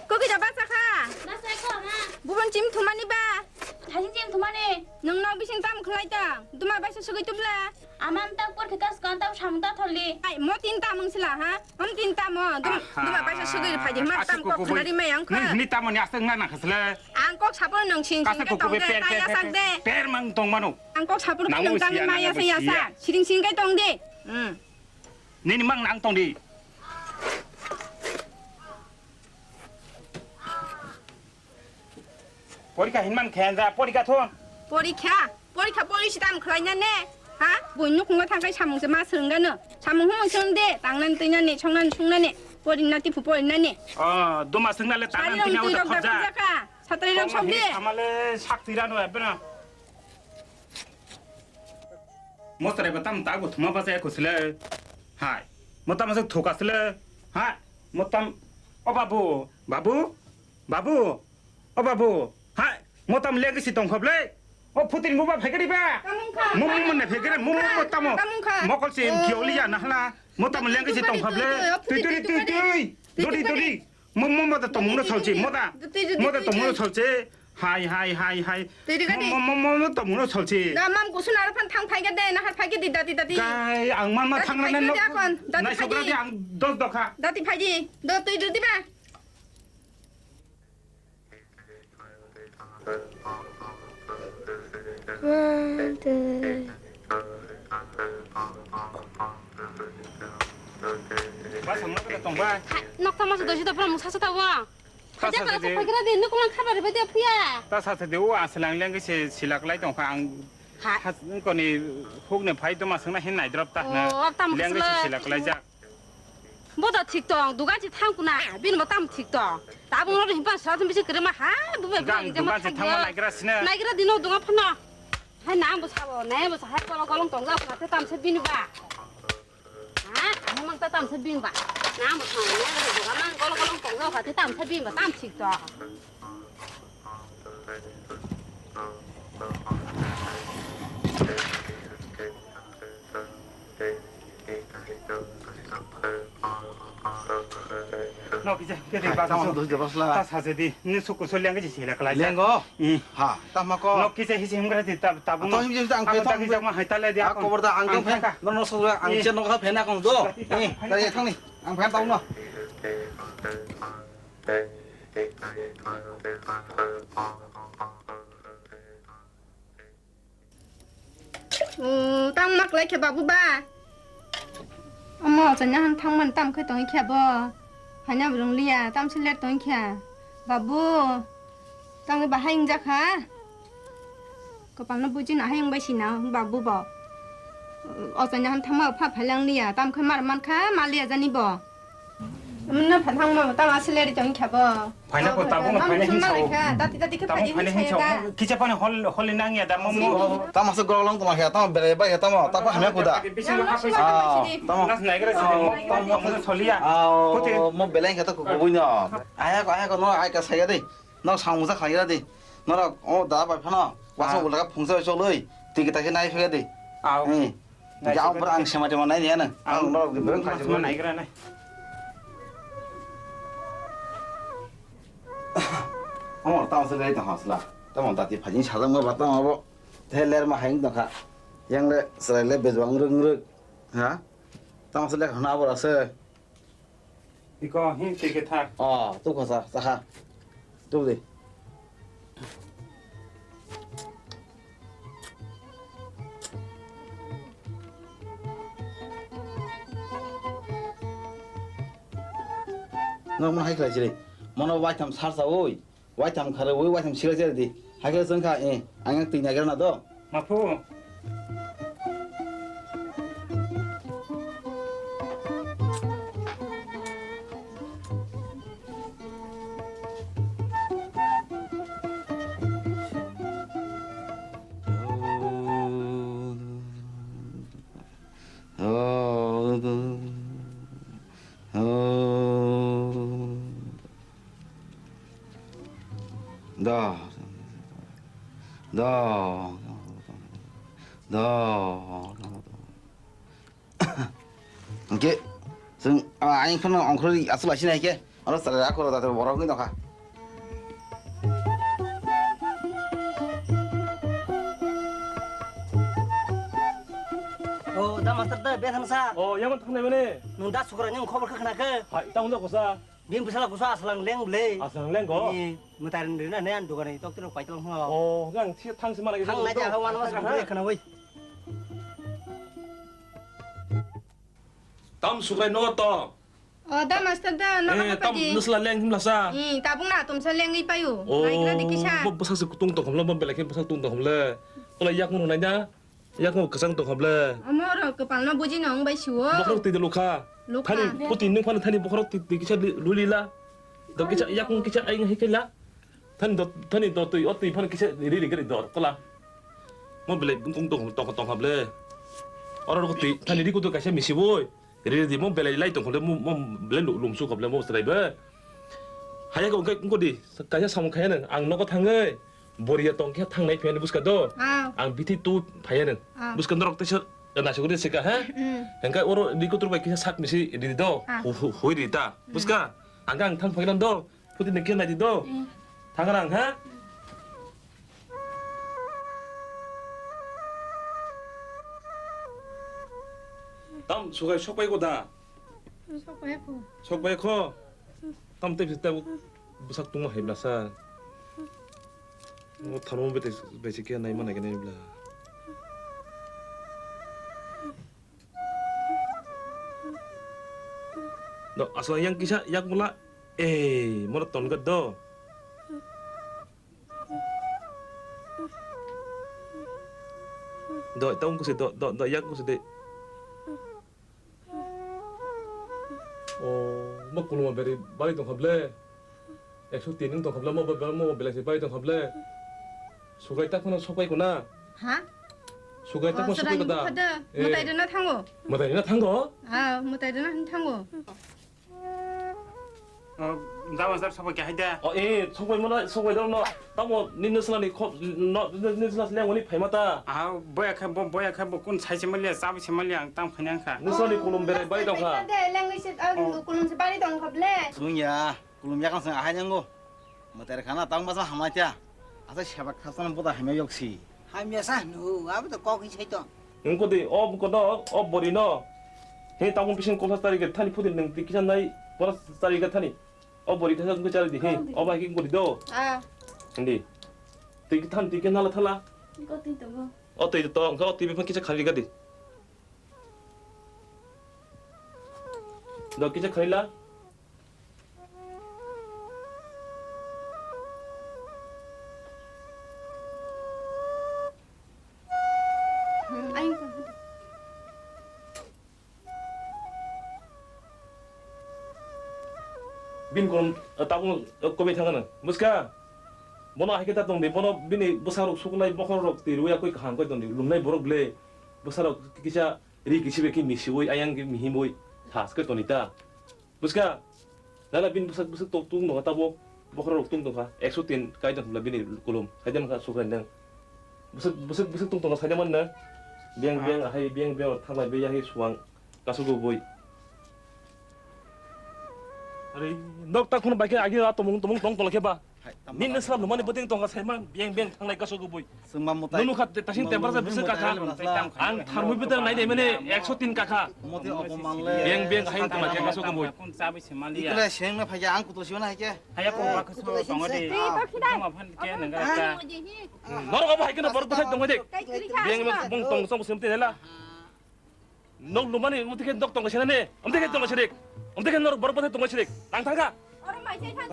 거기 잡았어 가. 나 쌀거 마. 부분 찜 두마니 봐. 다신 찜 두마니. 능나 비싱 땀 클라이다. 두마 바이서 수기 뚫라. 아만 딱 뽀르 가스 간다 참다 털리. 아이 뭐 틴다 멍슬라 하. 틴다 뭐. 두마 바이서 수기 파지 맘땀 꼭 클라리 매양 커.นี่ตามมันอยากซึ่งนั่นน่ะคือเลย 안꼭 잡으러 능친 가서 싱게 동대 나야 상대. เปรมังตรงมานุ 안꼭 잡으러 능당이 마야 세야사. 시링 싱게 동대. 응. นี่มั่งหนังตรงดีปอดิกาเห็นมันแขนจ้ะปอดิกาท่วง 꼬리캬 꼬리시담 그러냐네 아 뭐있노 공가 탄까지 참몽스 마스른가는 참몽 홍몽 쓰는데 땅난 뜨냐네 청난 충나네 꼬리나티 부뽀리나네 อ๋อดูมาซึ่งนั่นเลยตามนั้นที่เราจะขอบจ้า 사다리랑 som대 ทำมาเลยชักตีด้านด้วยเป็นอ่ะมดอะไรก็ตั้มตากูทุ่มมาภาษากูสิเลยหายมดตั้มมาสักถูกกันสิเลยฮะมดตั้มโอ้บาบูบาบูบาบูโอ้บาบูหายมดตั้มเลี้ยงกิสิตรงขบเลยโอ้พูดถึงมุบ้าเพ่กันดิบ้ามุมมันเนี่ยเพ่กันมุมมดตั้มมอกสิเขียวลี่ยนะฮะล่ะมดตั้มเลี้ยงกิสิตรงขบเลยตุยดูดิมุมมดตรงมุมเราชอบจีมดอ่ะมดตรงมุมเราชอบจี하이 뭐뭐뭐 또 뭐로 설치 나맘 고수 나라판 탕 팔게 돼 나할 팔게 디다디다디 가이 악만만 탕만은 나 쇼그라디 앙 도도카 나디 팔지 너 뜨이드디 봐 와 정말 동바 낙타마서 너시다 보면 사서다 와. 가자 가서 팔기라도 있는 것만 카바를 배대 아프야. ตาสัตว์เดียวอ่ะสลังเลี้ยงก็สิลักไล่ตรงฟังก่อนนี้พวกเนี่ยไพ่ตัวมาสังนั้นเห็นไหนดรอปตานะเลี้ยงก็สิลักไล่จ้ะ 뭐다 틱톡 누가지 탐구나. 비는 뭐 땀 틱톡. 나보고는 힘빠 사진 비시 그러면 하 뭐왜 이제 막 탕만 나이그라스네 나이그라 니노 동안 파나. 하 나뭐 사고 내뭐 할 거라 걸롱 동자 같아 땀 세비는 봐. 아 한번 땀 세비는 봐. 나뭐 사고 내가 누가만 걸롱 동자 같아 땀 세비는 봐. 땀 틱톡. 너 이제 그래 봐서 다 사세디 네 속고 설량 게 지라 그래 랭거 하 따마고 너 기세 희심 그래 따분 또 힘지 안 빼도 딱 이제 막 할달래 돼 아까 보다 안경 팬 너너 소라 안전 너가 팬나 공도 나이 탕니 안팬 따오노 땅 막 lấy kẹp bù ba 어머 저냐 한 탕만 땀 그 동이 kẹp 하냐 부릉 리야 땀 실내 동이 kẹp 바부 땅에 바 하잉 자카 그 방나 부진 하잉 바시나 바부 봐 어저냐 한 탕만 파 발랑 리야 땀 그 말만 카 말리야 자니 봐 엄나 반탕만 땅 아슬레리 동이 kẹp 파이나 거 따봉 파이나 힘차오 따띠따띠 그 파지 파이나 힘차오 기차판에 홀리낭이야 다 뭐뭐 따마서 걸렁 따마 해 따마 베레 바야 따마 따마 하면 고다 따마 나이그라스 뭐 설리야 뭐 벨랭 해도 그거 보이냐 아야가 너 아이가 사야 돼너 상무사 가야 돼너라 나 봐파나 와서 올라가 봉사 쏠래 되게 다시 나이 해야 돼 아우 야 오빠 안 심하지 마 나이 얘는 너 그런 가지 마 나이그라네当时来等好是啦，当我打的拍进查到我把当我太来嘛还等下，样来是来别装扔啊，当时来很哪不了是， 이거 힘 되게 타 哦，都可啥啥哈，对不对？我们还可以这里，我们外头啥啥哦。 와이 탐 카르 왜 와이 탐 시가져야 돼 하게 선카 예 안경 뜨냐 그러나도 마푸 이게 ซึ่งอันนี้เขาน้องเขาอาศัยอะไรเนี่ย Ano sare aku rata tu borong gitu kah? Oh, dah master dah biar hangsa. yang mana mana Nung dah suka nyong khabar kena ke. hai tahu tak kusa Biar bisa lah kusa asalang leng boleh. asal leng ko Mutarin diri na nean duga ni tok tiro pai tolong hang. gang tang sema lagi Hang aja hawan mas boleh kena wei. tam sukai no to 다 마스터다 너가 tam 빠지 nusla leng him lasa 따봉나 좀 설랭이 빠요 나이가 디키샤 bo basak tung tong hamla bel ke basak tung tong hamla ola yak mun nanya yak mo kasang tong hamla 어머로 그 발나 보지 너 엉바이 쉬워 bokrok ti de luka Luka. thani putin ning phan thani bokrok ti kicha lulila do kicha yak mun kicha aing hekela thani do tu oti phan kicha ri gari do kola mo bel tung tong hamla ora ro ti thani ri ku to kasha misi boy ri di mo bel lai tong hamla mo bel lum su hamla mo driver haya ko di kaya sam kaya nang ang no ko thangei boria tong kya thang nai phen buska do 아 ang biti tu phaya nang buska norok te shot na shuguri sika ha engka oro di ko tur bai kya sak misi di do hoi di ta buska ang thang phailan do puti ne kya na di do thangarang ha tam sugai shok bai ko da 속고 해보 shok bai ko tam te bista busak tung ma hebla sa 뭐 다른 배 배지게 나이만 하겠네 블라 너 asal yang kisah yak mula mau ton gad do do tao ko si do yak ko si de mo kuluma beri bali tong hable ekso tining tong hable mo bela si bali tong hable sugai tak kono sokai kona 하? sugai tak kono sokai 서라니 koda 하다 못다이드나 탕고 madai na thango 아 못다이드나 한 탕고 dawan sar sabo kya haida sokai mana sokai dong no tamo ninnu slani khop no ninnu slas leng woni phaimata boya kha bo kun sai chemalya sab chemalya tam khanyang kha nusani kulum bere bai dong kha 랭리시 꿀lum시 빨리 동 갑래 Sunya, kulum yakang sang ahai nyanggo. Materi kana tang masa hamatia. Asa siapa kasan boda hame yoksi. Hamya sa nu, abu to kok ni to. ngkodi kono bori no he tangum pisin kolha tari ge thani pudin nang tikisan nai boras tari ge thani bori thasa ngko chari di he ba ki ngori do 아 ndi tiki than tiki nala thala 이거 띵떠고 te to ngko tibi phan kicha khali ga di do kicha khalila 아니 bin kon taung kobe thangana muska bono haketa tong de bono bini busarok sukunai bokhorok ti ruya koi khang koi tong lumnai borok ble busarok kisha ri kisibe ki misioi ayang ki mihimoi thas ke tonita muska lala bin busak tok tung no tabo bokhorok tung tong kha 103 kai tong la bini kulum sajam kha sukran dang busuk tung tong sajam na biang hai biang thamai be ya hi suang kasugo boi अरे नक तक खुन बाइक आगे आ तमंग तंग तलखे बा निन नसला नमाने बतिंग तंग साइमा बेंग थांनाय कसोगो बय Summa mutai. नुनु खात तासिं टेम्पारेचार बिसो काका आं थार्मोमिटार नाय दे माने 103 काका Moti opo mangle. बेंग हाइन तमा के कसोगो बय kun sab chemalya Ikle sheng na phaya ang kutu siwana hake. haya ko ba kho tong ade ma phan ke nang ka नर गबो हाइकन बर बथाय दंग दे बेंग बंग तंग सम सेमते हेला नक लुमाने मुति के दक तंग सेनाने अमते के तंग सेरेक अमते के नर बर बथाय तंग सेरेक तांग थांगा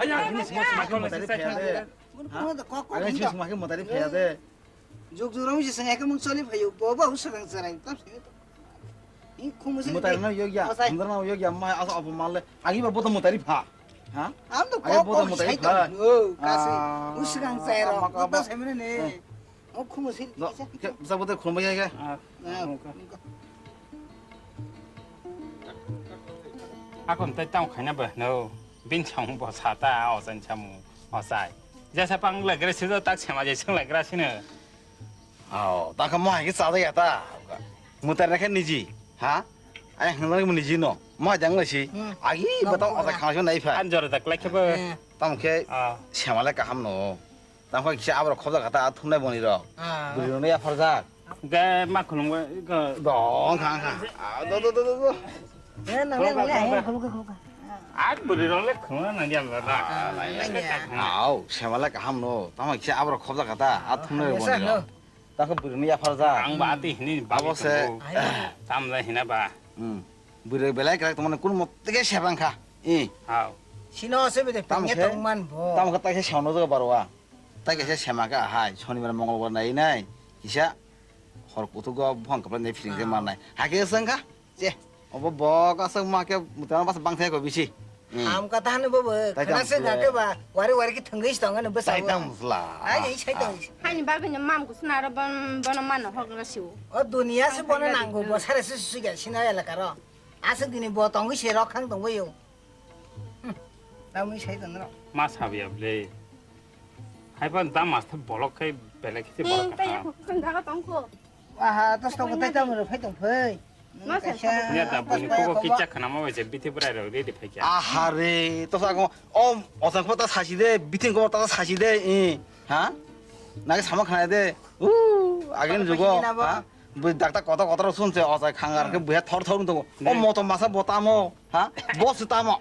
आया ni semua ko na Materi sai phaya de. Mun ko da kok Aga kok. chis ma ke materi phaya de. Jog jurang si sang ka mun soli phayo boba usang sarai tap se. In kumu se. Materi na yogya. Andar na yogya ma asa opo mangle. Agi ba boda materi pha. Ha? Am to Ayo, kok bodo kok mo tayo sai pa. to. Kasi usang sai ro. Makaba. Ba sai mene. O kumu se. No, ke sa boda khumba ya ke. akon tai tam khanya ba no bin chong bo sa ta ao san chamu ao sai ja sa pang la gre se tak chama je chung la gra sine Oh, ta ka mo hai ke sa da ya ta. Materi na ke niji. Ha? 哎，很多人们理喏，嘛讲个是，阿姨不当我在看上那一派， 안저러 다 클래커버 当去 아 前完来干ham喏，当会去阿不考到个大通来帮你了， 아 不是那也发啥， 그 마크롱 그 当看看，啊，走， 예, 나래. 그거. 아 머리를 그만 안 잡아라 好，前完来干ham喏，当会去阿不考到个大阿通来帮你了，当个不是那也发啥， 앙바티 니 바보세 담다 히나바不是本来个他们滚么这个下班卡， 아우 신호세베데 병에 동만 보. 当个大些小喏这个巴罗啊，大个些前嘛个嗨，从你们蒙古来呢，一下。 好古土个放个那平时嘛来，还可以生卡，姐，我个生嘛个，木头把是绑起个必须。 아무 까다 하는 법. 그나서 가게 봐. 와리 텅거시 당하는 법. 사이당 무슬라. 아이 차이당. 하니 봐 그냥 마음 구스나라 번만 허그라시오. 두니야서 보는 안고 뭐 살아서 수수게 신화야라 가라. 아서디니 뭐 동거시 럭한 동거요. 나무 차이당. 마사비압레 하이번 다 마스터 볼록해 벨레키티 응, 볼록 따야 큰 다가 똥코. 아하, 또 스토브 때문에 회동 퍼이. 니다 보니 그거 기차 하나만 왜 밑에 브라이로 레디 패기야 아하레, 또 사고, 어선 거다 사시대, 밑에 거 따다 사시대, 하? 나게 사막 가야 돼. 아기는 주고, 뭐 닥닥 거다 손세 어서 강가는 그 뭐야 털 운동. 뭐또 마사 뭐 따모, 하? 뭐스 따모,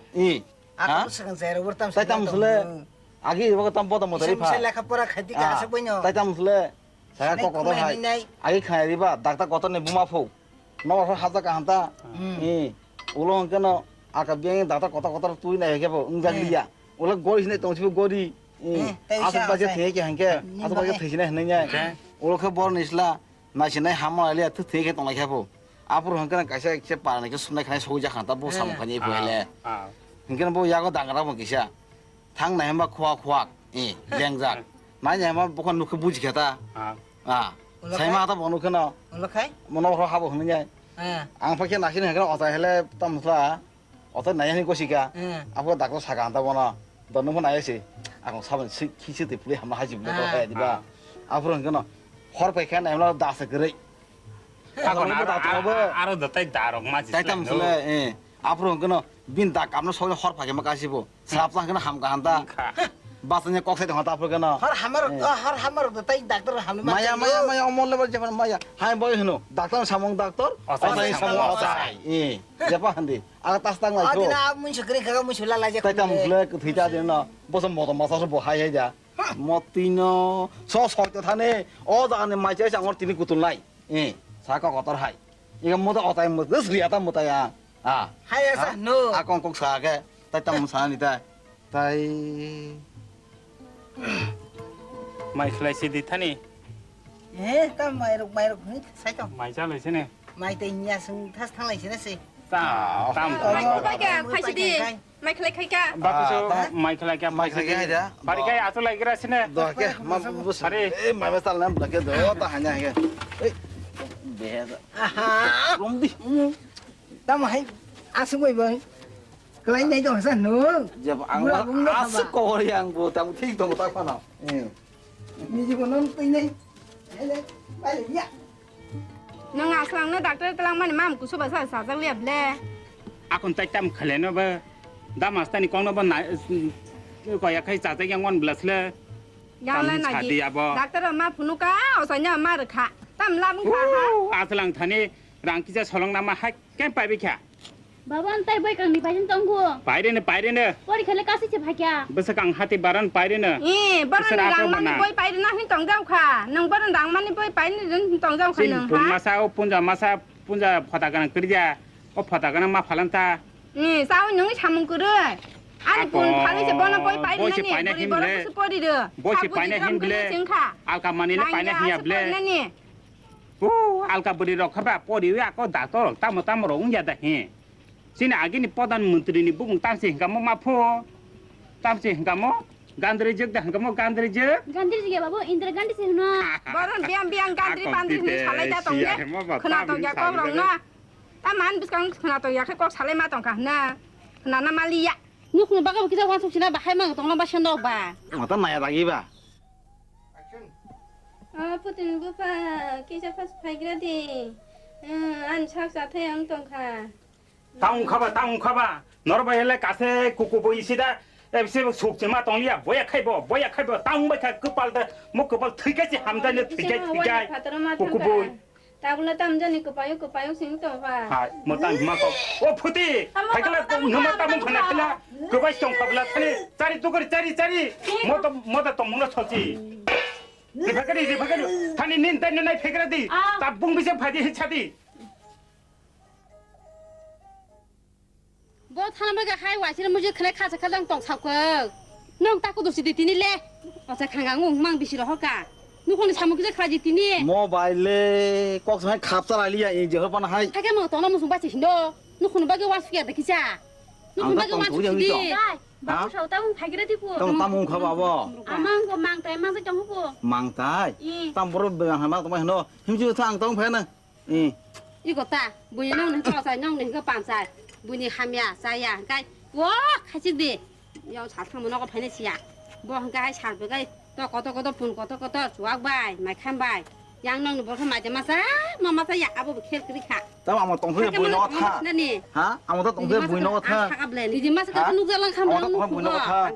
아까 무슨 새로 버담. 따다 무슬레. 아기 이거 땀 보다 못 들이 파. 무슬레 카포라 카디가 아서 보냐. 따다 무슬레. saya kok kotor hai, agi kaya riba, dakta kotor nih buma fu, nomor hata kahanta, ulang kena agak biang dakta kotor tuh nih ya po, enggak dia, ulang gori sini tong cipu gori, asal baca tiga hangke, asal baca tiga sini henenya, ulang ke bor nisla, nasi nih hamal alia tuh tiga tong lagi po, apur hangke nak kasih cepat nih kesunai kaya soja hanta po sama kaya ibu ele, hangke po ya kok dangkara po kisah, thang nih mbak kuak, lengjak, nanya mbak bukan nuk kebuji kata. saya mah tak mau kena, mau nongkrong habo henenya, ang pakai nasi nih kena otak hele tamusla, otak naya nih kosika, aku dakto sakan tak mana, dan numpun naya sih, aku saban kisi tipuli hamna haji beli kau kayak tiba, aku orang kena, hor pakai naya malah dasar gerai, aku orang tak tahu apa, 아로 너тай 다롱 마지 saya tamusla, aku orang kena, bintak, kamu soalnya hor pakai makasih bu, seraplah kena ham kahanta. Bahasanya kok saya tengah tapur kena. har hamar betai dokter hamil. Maya omol lebar jangan maya. Hai boy heno, dokter samong dokter. Osai samong osai. Siapa handi? Atas tang lagi. Adina mun syukri kagak mun syula laja. Kita mulai ketika dia na, bosan motor masa sebuah hai aja. Motino, itu thane. Oh jangan maca sanggor tini kutul lai. Saya kok kotor hai. Ikan motor otai motor, seriata motor ya. Hai asa no. Aku kok sage. Kita musana nita. Tai. 마이 클래시 디타니 땀 마이록 사이죠. 마이 잘레시네 마이 때냐 승 타스 탕라이 지냈지. 땀 마이클 카시디 마이클 카이까. 바쁘죠 마이클 라이까 aja. 바리가 아주 라이그라시네 Oke, mampus. Hari. Mama salam belakang do, tak hanya ya. Beda. 아하. Romdi. 땀 하이 아스 보이 보이. cái này đâu sao nữa. Giờ ang asuk ko yang bu tang thik dong tak pana. Ni ji ko non tin này. Đây bay đi ya. Nang aslang na doctor telang man mam kusu basa sa jang liap le. akon tai tam khaleno ba damastani kongno ba na ko ya khai cha cha yang wan blasle Yang la na gi. Doctor ma phunuka osanya ma rakha. Tam lam kha ha. aslang thani rangkija solong nama ha kem pai bi kya बाबा अंतर बोई कंगी पाजन तंगो पाइरे ने परी खले कासी से भाग्या बस कं हाथी बारन पाइरे ने baran dang mani boy pai na hin tong jau kha nang baran dang mani boy pai ni ren tong jau kha nang pun ha masa o punja phata kan kirja o phata kan ma phalanta sao nang chamung ku re ani pun phali se bona boy pai na ni boy boy su pori de boy si pai na hin ble alka mani le pai na hiya ble alka buri rok khaba pori ya ko doctor tam rong ya da he sini agi ni podan menteri ni bung tam sih kamu mapo tam sih kamu gandri jek dah kamu gandri jek जी बाबू इंद्र गंडी से ना baran biang gandri pandri ni salai da tong ye khna tong ya ko rong na ta man bis kang khna tong ya ko salai ma tong ka na khna na mali ya नुख न बागा किसा वासुक सिना बाहाय mang tong na ba shandok ba Mata naya lagi ba. putin bu pa kisa pas pai gra de an chak sa the ang tong kha 땅 가봐 너로 봐야래 가세 고고 보이시다 에비세 속지마 동리야 뭐야 카이버 땅 뭐야 그발다 뭐 그발 튀게지 함다네 튀게 고고 보이 Tagulah tam jani kepayuk sing to ba. 하 뭐땅 이마고 오 푸디 발갈라 너무 땅 보내클라 그거 좀 qabla 타네 짜리 또거리 짜리 뭐다 또 먹는 소지 리바가리 타니 닌다네 나이 페그라디 다 붕비세 파디 해차디 뭐 사람에게 하이 와시는 무지 그래 가서 가장 똥사고 넌 닦고 도시 뒤니래 어서 강강웅 망 비시러 할까 누구는 사무 그저 가지 뒤니 모바일에 꼭 좀 갑자라리야 이제 허번 하이 하게 뭐 떠나 무슨 바치 신도 누구는 바게 와수야 돼 기자 누구는 바게 와수디 Hả? sao tao phải cái đó đi của tao mong khá bảo bò mang có mang tay mang tới trong của mang tay tao bố bèo hàng mang tao mày nó hiếm chưa thằng tao phải nè 이거 다 뭐니 너는 가서 너는 그 반살 뭐니 하미야 사야 가 와, 같이디 야 자탕 문화가 변했지야 뭐 한가 살베가 또 거도 분 거도 좋아 바이 말 칸바이 양놈 뭐 맞아 마사 마마사 야 아부 켈 그리카 tao mà tổng thuế bùi nó tha 나니 hả ông tao tổng thuế bùi nó tha 가블레 이제 마사 그 누구랑 ông tao tổng thuế bùi nó tha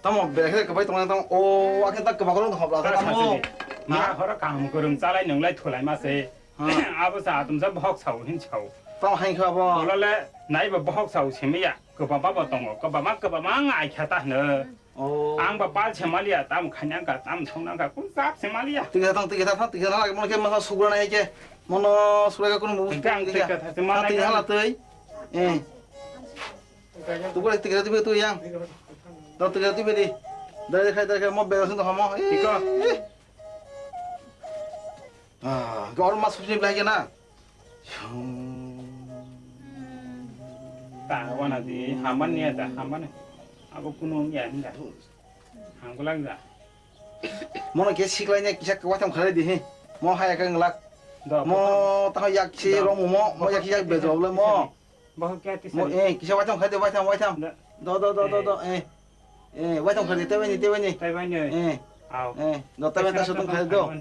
tao mà về cái cái tao tao ô cái tao cái bao lâu học là tao mua 나 허락 감 그럼 짜라이 능라이 툴라이 마세 아버사 tum자 버럭 사우 힌차우 tao hay khá bò 몰라래 나이 버럭 사우 쳔미야 그바 바바 동어 그바마 아이 캬다 너 ô 앙바 빨 쳔말이야 땀 칸냥가 땀 청난가 꿀싹 쳔말이야 tự nhiên là cái món cái mà sugura này chứ món nó sugura cái con mù 그냥 뜯겨 다시 말아 tự nhiên là tới tụi có tự nhiên là tôi yang đâu tự nhiên tôi đi đây khai món bèo xin tao món 이거 à cái 얼마 수준이 lại cái na 다 원하지 한번이야다 한번에 아고 꾸노미야 아니다 한글랑다 món cái xí lại nhá cái quá thằng khai đi hi món hay cái nglạc 너 món tao yak xí rong món yak xí yak bèo rồi món 뭐 깨티 món cái quá thằng khai đi quá thằng đó quá thằng khai đi tới bên đi 타이완이 아우 nó tới bên ta sẽ tung khai đâu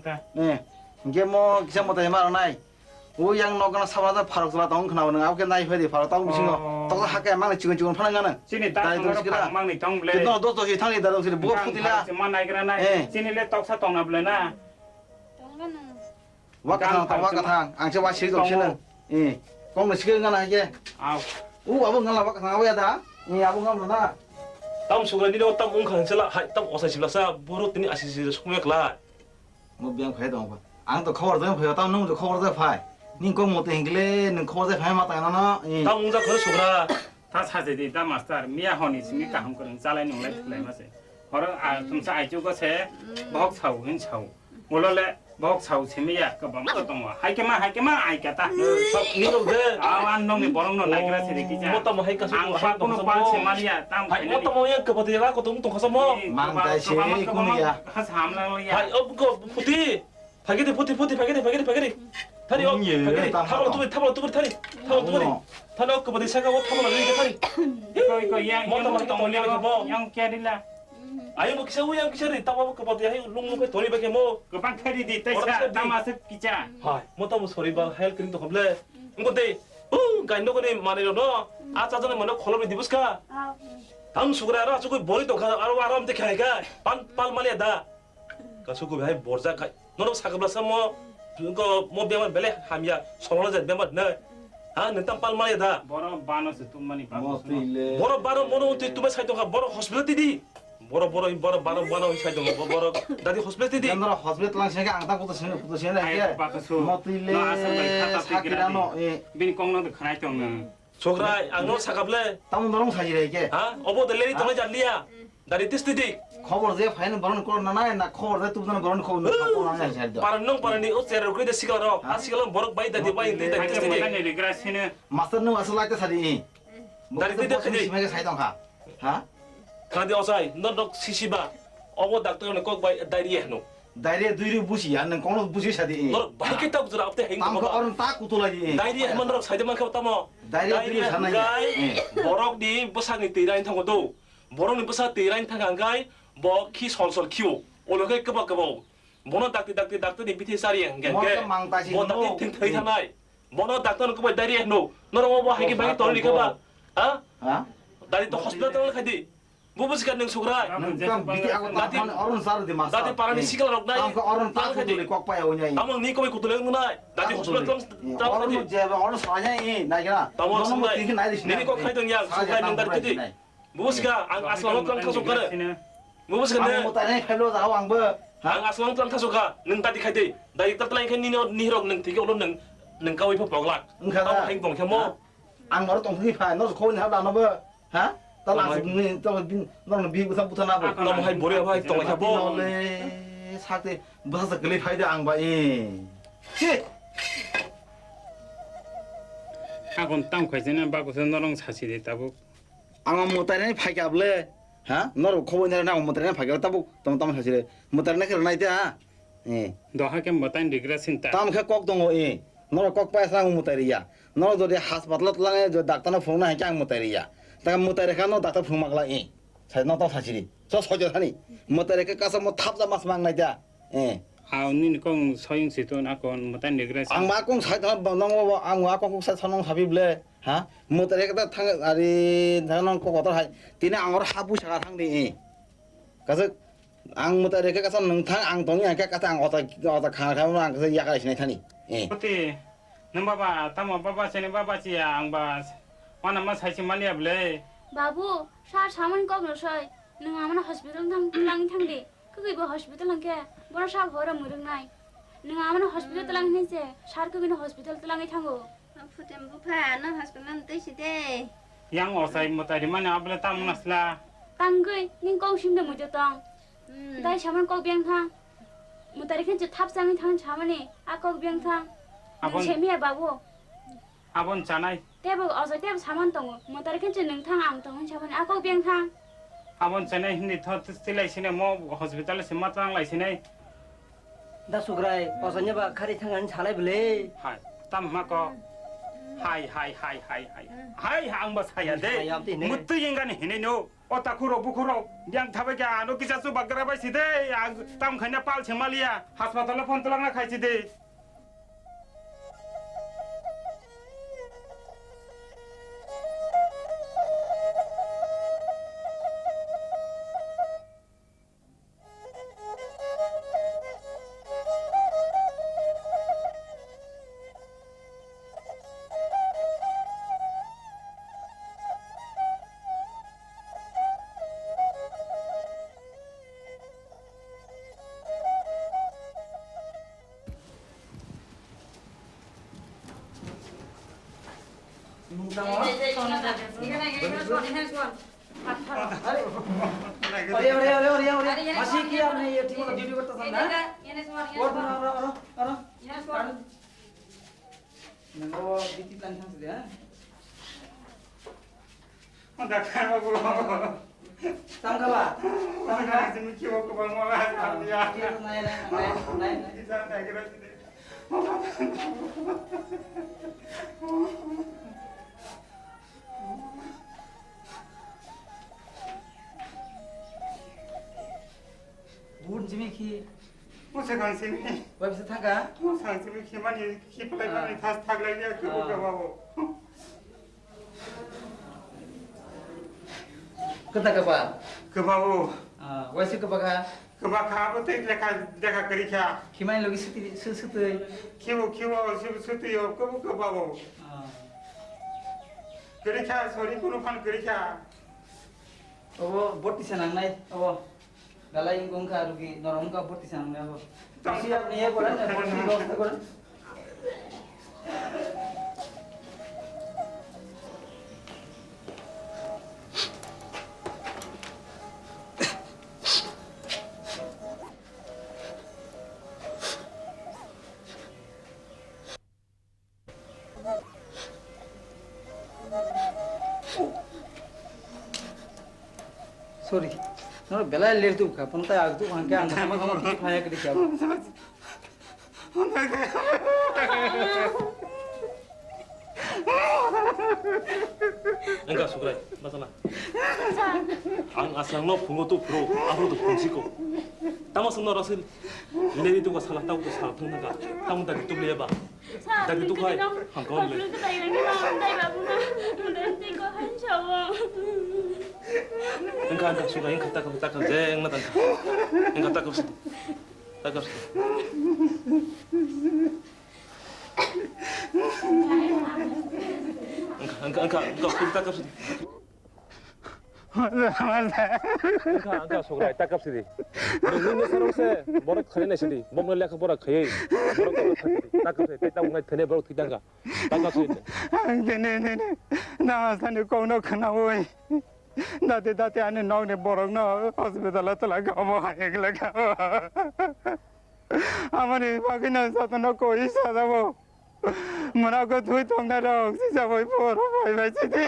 이게 뭐 기사 못 하지 말아 나이 오양 너가나 사바다 파락 사바 동 그나오는 아홉 개 나이 회디 파락 동 무슨 거 똑같이 학교에 막내 지금 파는 거는 진이 따서 방망이 정블레 그너 너도 이 탕이 다른 소리 뭐가 푸딜라 만나기라나 진이래 떡사 떡나블레나 와카탕 앙체 와 시도 없이는 예 공을 시키는 거나 이게 아우 우 아부 갈라 와카탕 와야다 예 아부 갈라나 땀 속으로 니네 땀 웅칸 살라 땀 어서 질러서 부르 뜨니 아시시 속맥라 뭐 비앙 phải đâu 앙도 커버 좀 phải tao nung được 커버 좀 phải nhưng có một tình cái nên 커버 phải mà tại nó 땀 웅자 그래 속으라 다 사제디 다 마스터 미야 허니 스미까 한 그런 잘라이 농래 틀래 마세 허러 아 좀사 아이주거세 먹 사우 힌 사우 몰라래 먹 사우 세미야 그 뭐도 동와 하이게만 아이겠다 니도 돼 아안 놈이 버럭노 나기라 세리기자 뭐 땀뭐 하니까 안 바꾸는 빨세 말이야 땀 아니 뭐 땀뭐 그 버디 가고 동 가서 뭐 망다시 이군이야 하스 함랑이야 아니 그거 부디 바게리 다리 바게리 타발 뚜브리 타리 타발 그 버디 차가고 타발 이렇게 타리 이거 양 깨리라 아니 뭐 기사 우양 기사리 따와 그 버디 해 롱롱에 돈이 밖에 뭐 그 방카리디 때차 담아서 기자 뭐 땀뭐 소리 봐 하일 그림도 겁래 근데 간도거니 마네로 아 짜증에 뭐너 콜로비 디부스카 다음 수그라라 저거 머리도 가 아람데 가니까 빨 말이야다 가서고 왜 버자 가 너도 사급라서 뭐 그거 뭐 병원 bel에 함이야 손으로 병원 아 nentam 빨 말이야다 버러 바노스 tum만이 바노스 버러 바로 뭐노 뚜베 사이도가 버러 호스피탈 뛰디 버러 바로 사이도 버러 다디 호스피탈 뛰디 옛날에 호스피탈 랑생이 앙다 고도 신에 이게 뭐들래 사기라노 빈 공로도 가나이 정는 조그라 앙노 사갑래 땀 너무 사지래 이게 아 어버들레리 동네 잘리야 다리 뛰스디디 খবর যে ফাইন বরণ করো না না খবর দে তুমি গরণ খবর না যাই দাও পারনি ও চের কইতে সিগলারো সিগলাম বরক বাই দাদি বাই দে দাদি 아니 뭐가 리그라시네 মাস্টার নো আসল লাগতে সারি দাদি দিতে খালি সিমে게 সাই동 খা হ্যাঁ খাদি অসাই নদ সিসিবা অব ডাক্তার নে কক বাই দাইরি হেনো Daire duiri busi ya nang kono busi sadi. 너 바이게 타고 들어 앞에 행동 Tam ka 봐 oron tak kutulagi. 다이리 한번으로 사이드만 가고 따모 Daire sana ya. 버럭 니 부상이ตี라인 타고도 버럭 니 부상ตี라인 타간가이 뭐키 솔솔 키우 올게 끄박끄박 뭐는 닥디 니 밑에 살이 한게 뭐 닥디 팅터이 타나이 뭐는 닥터는 그거 다리 해노 너는 뭐 하기 방에 떨리가 봐 아? Ha? 다리 또 호스피탈 가디 뭐 부시간 능 소그라 Kam biti aku tak oron sar di masa. 나한테 바람이 시간 없나이 Tam ka oron tak kutuli kok pa ya unya. 아마 니 거기 고들려 누나 나한테 호스피탈 Oron jeba oron sanya ini na kira. 따모 Nono mo 순간 tingin na di sini. 니니 꼭 하이던 야 소가 있는 날 그지 뭐 부시가 안 아슬랑 랑 타서 가래 뭐 부시가 Ang 내 mo tane hello da ang ba. ang aslang tlang taso ka nung tadi kay day dahil tatlain kan ni hirok nung tigi ulo nung kawin po paglak ang hengtong siya mo Ang nor tong hi pa no ko ni ha da no ba. Ha? Tala ni to bin no bi usam putana ba. na mo hay bori ha hengtong siya po le sakte bahasa geli faida ang ba Si. 아건 땅 과제는 바고서 너랑 사실이 있다고 Ang mo tane phaikyable. Ha? Nor ko ni na mo tane phaikyable tabu tom hasire. Mo tane kher nai ta. 너 하게 못한 리그라신다 Tam khe kok dong nor kok pa sang mo tariya. Nor do de hospital tlange jo doctor na phone na chang mo tariya. Ta mo tare kha no doctor phone magla sai no ta sachiri. So sojo thani. Mo tare ke kasa mo thap da mas mang nai ta. 아우닌 공 서영시도 나건 못한 리그라신 Ang ma kong sai ta nong ang ma kong sai sanong sabible. Ha? Mo tare ke ta thang ari thanong ko kotor hai. Tine angor habu saga thang de. Kasa ang mo tare ke kasa nang thang ang tong ya ke kasa ang ota kha kha ang kasa ya ka sinai thani. 어때 너 봐봐 담아 봐봐 쟤네 봐봐지야 앙바 와나마 사실 말이야 블레 바부 사 사문 거그서이 능아 아무나 호스피탈 랑 탕디 그거 호스피탈 랑게 뭐라 사 버라 무릉나이 능아 아무나 호스피탈 랑 해제 사 그거 호스피탈 랑에 탕고 아프템 부파 너 하스피탈 뜻이대 양 어사이 못하리 만에 아블레 땀났라 땅그 닌 거심도 무저땅 다이 사문 거병탕 무다리 켄지 탑상이 탕 자만이 아거병탕 아본 재미야 바부 아본 자나이 대부 어서 대부 사만 동어 무다리 켄지 능탕 앙탕 자만이 아거병탕 아본 자네 힌디 더 스틸라이시네 뭐 호스피탈에 심마트랑 라이시네 다 수그라이 어서냐 봐 카리 탕은 잘해 볼래 하이 땀 마고 하이 앙바 사야 돼 무트 인간이 히네뇨 오타쿠로 부쿠로 양 타베게 아노 기자수 바그라바 시데 땀 그냥 빨 제말이야 하스파탈에 폰틀랑나 카이시데 अरे masih kia nih ya timur duty करता था ना और नंगो बीती प्लान था से हां 나카라고 तंगवा 나 지금 키워고 방모라 아니야 नहीं 기자 나기라지네 बूट जिमी की 무슨 관심이 वेबसाइट थांगा 상심이 키만이 키플라이만이 다시 타글라이야 그거가 바보 कता कपा 그 바보 वैसे कपा 그바 가부터 내가 그리켜 खिमाई लोगी सुत 키워 수트요 그 바보 그리켜 소리 꾸누판 그리켜 अब बोटी से नंगनाई अब गलाई गोंखा रुकी नरम का बोटी से नंगनाई अब किसी अपने ये बोला ना बोटी व्यवस्था करो sorry nó bé lại lên tụ cả phong tay ác tụ hàng cái hàng mà không biết phải cái gì cả Enggak suka masalah. Ang asal no pungo tu pro, aku tu pungsiko. Tamu semua rasul, ini itu gak salah tahu tu salah tengah gak. Tamu tadi tu beli apa? Tadi tu kai, hangkau beli. Enggak suka, enggak takkan, jeng natan. Enggak takkan sih, takkan sih. Enggak takkan sih. Enggak suka, takkan sih. Ini sekarang saya baru kalian sih, mau melihat baru kaya, baru takkan sih. Kita mau tene baru tidak enggak, takkan sih. Ini, nama sana kau nak kenal. Dati ane nong ne borong no hospital telah kamu hayek lagi. Amani bagina satu no koi sada mo. Mana ko tu tong na dong si sa boy poro boy ba siti.